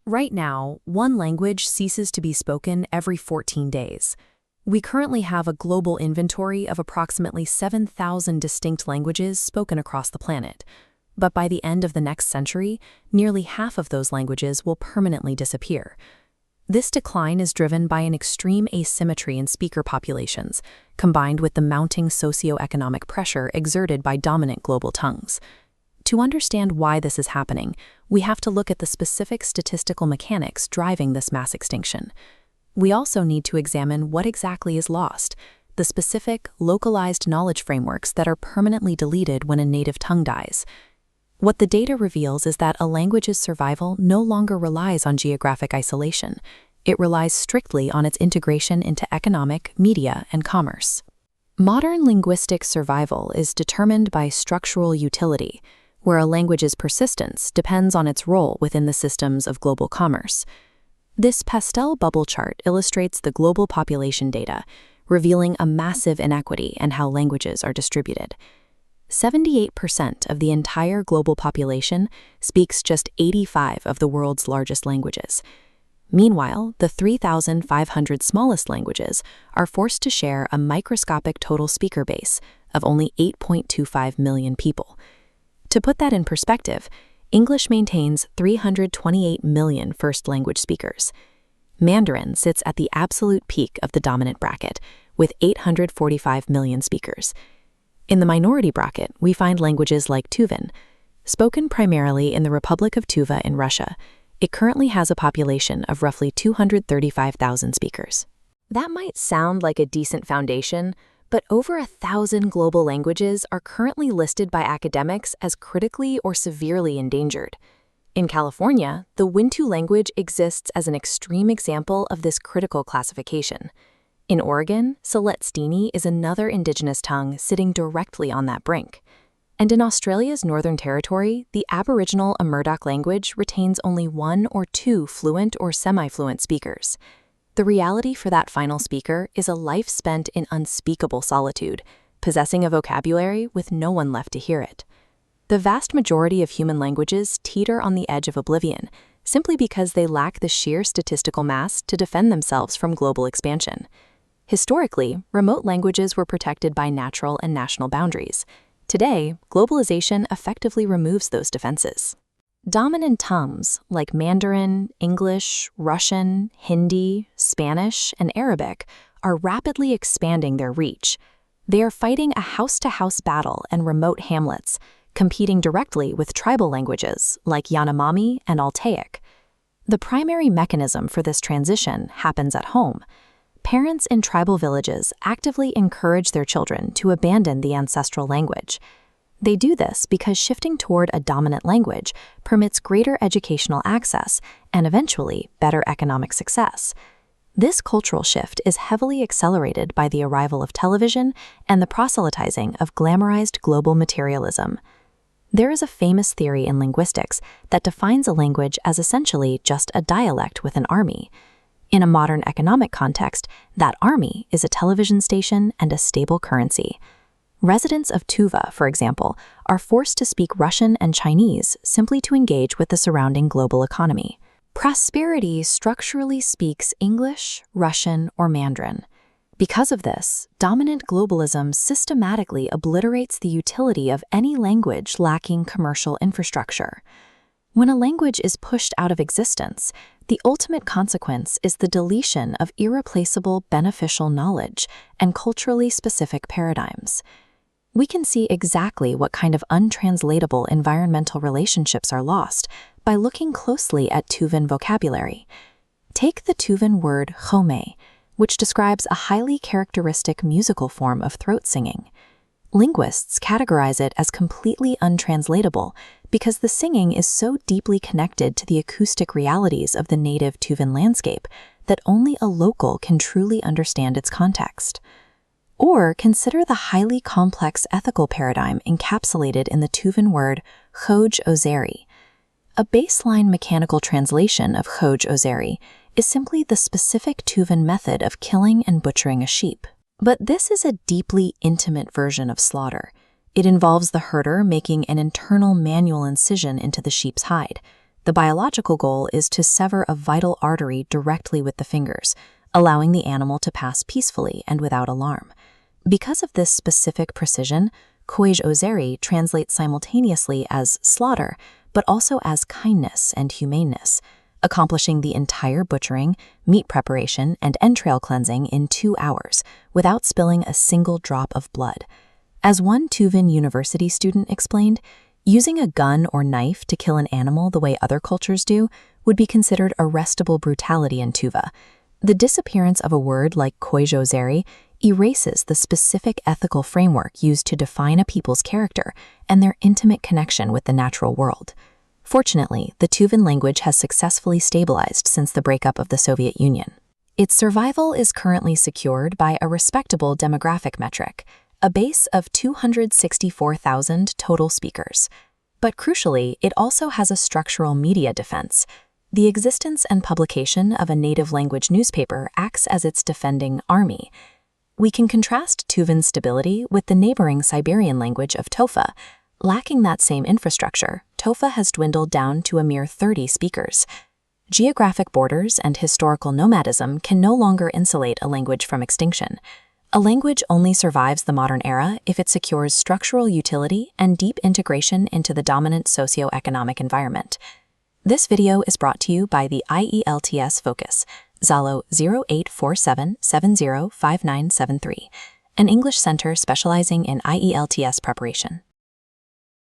Right now, one language ceases to be spoken every 14 days. We currently have a global inventory of approximately 7,000 distinct languages spoken across the planet. But by the end of the next century, nearly half of those languages will permanently disappear. This decline is driven by an extreme asymmetry in speaker populations, combined with the mounting socioeconomic pressure exerted by dominant global tongues. To understand why this is happening, we have to look at the specific statistical mechanics driving this mass extinction. We also need to examine what exactly is lost, the specific, localized knowledge frameworks that are permanently deleted when a native tongue dies. What the data reveals is that a language's survival no longer relies on geographic isolation. It relies strictly on its integration into economic, media, and commerce. Modern linguistic survival is determined by structural utility, where a language's persistence depends on its role within the systems of global commerce. This pastel bubble chart illustrates the global population data, revealing a massive inequity in how languages are distributed. 78% of the entire global population speaks just 85 of the world's largest languages. Meanwhile, the 3,500 smallest languages are forced to share a microscopic total speaker base of only 8.25 million people. To put that in perspective, English maintains 328 million first language speakers. Mandarin sits at the absolute peak of the dominant bracket, with 845 million speakers. In the minority bracket, we find languages like Tuvan. Spoken primarily in the Republic of Tuva in Russia, it currently has a population of roughly 235,000 speakers. That might sound like a decent foundation, but over 1,000 global languages are currently listed by academics as critically or severely endangered. In California, the Wintu language exists as an extreme example of this critical classification. In Oregon, Siletzdini is another indigenous tongue sitting directly on that brink. And in Australia's Northern Territory, the Aboriginal Murdoch language retains only 1 or 2 fluent or semi-fluent speakers. The reality for that final speaker is a life spent in unspeakable solitude, possessing a vocabulary with no one left to hear it. The vast majority of human languages teeter on the edge of oblivion, simply because they lack the sheer statistical mass to defend themselves from global expansion. Historically, remote languages were protected by natural and national boundaries. Today, globalization effectively removes those defenses. Dominant tongues like Mandarin, English, Russian, Hindi, Spanish, and Arabic are rapidly expanding their reach. They are fighting a house-to-house battle in remote hamlets, competing directly with tribal languages like Yanomami and Altaic. The primary mechanism for this transition happens at home. Parents in tribal villages actively encourage their children to abandon the ancestral language. They do this because shifting toward a dominant language permits greater educational access and eventually better economic success. This cultural shift is heavily accelerated by the arrival of television and the proselytizing of glamorized global materialism. There is a famous theory in linguistics that defines a language as essentially just a dialect with an army. In a modern economic context, that army is a television station and a stable currency. Residents of Tuva, for example, are forced to speak Russian and Chinese simply to engage with the surrounding global economy. Prosperity structurally speaks English, Russian, or Mandarin. Because of this, dominant globalism systematically obliterates the utility of any language lacking commercial infrastructure. When a language is pushed out of existence, the ultimate consequence is the deletion of irreplaceable beneficial knowledge and culturally specific paradigms. We can see exactly what kind of untranslatable environmental relationships are lost by looking closely at Tuvan vocabulary. Take the Tuvan word home, which describes a highly characteristic musical form of throat singing. Linguists categorize it as completely untranslatable because the singing is so deeply connected to the acoustic realities of the native Tuvan landscape that only a local can truly understand its context. Or consider the highly complex ethical paradigm encapsulated in the Tuvan word Khoj Ozeri. A baseline mechanical translation of Khoj Ozeri is simply the specific Tuvan method of killing and butchering a sheep. But this is a deeply intimate version of slaughter. It involves the herder making an internal manual incision into the sheep's hide. The biological goal is to sever a vital artery directly with the fingers, allowing the animal to pass peacefully and without alarm. Because of this specific precision, koijozeri translates simultaneously as slaughter, but also as kindness and humaneness, accomplishing the entire butchering, meat preparation, and entrail cleansing in 2 hours without spilling a single drop of blood. As one Tuvan University student explained, using a gun or knife to kill an animal the way other cultures do would be considered arrestable brutality in Tuva. The disappearance of a word like koijozeri erases the specific ethical framework used to define a people's character and their intimate connection with the natural world. Fortunately, the Tuvan language has successfully stabilized since the breakup of the Soviet Union. Its survival is currently secured by a respectable demographic metric, a base of 264,000 total speakers. But crucially, it also has a structural media defense. The existence and publication of a native language newspaper acts as its defending army. We can contrast Tuvan's stability with the neighboring Siberian language of Tofa. Lacking that same infrastructure, Tofa has dwindled down to a mere 30 speakers. Geographic borders and historical nomadism can no longer insulate a language from extinction. A language only survives the modern era if it secures structural utility and deep integration into the dominant socio-economic environment. This video is brought to you by the IELTS FOCUS, Zalo 0847705973, an English center specializing in IELTS preparation.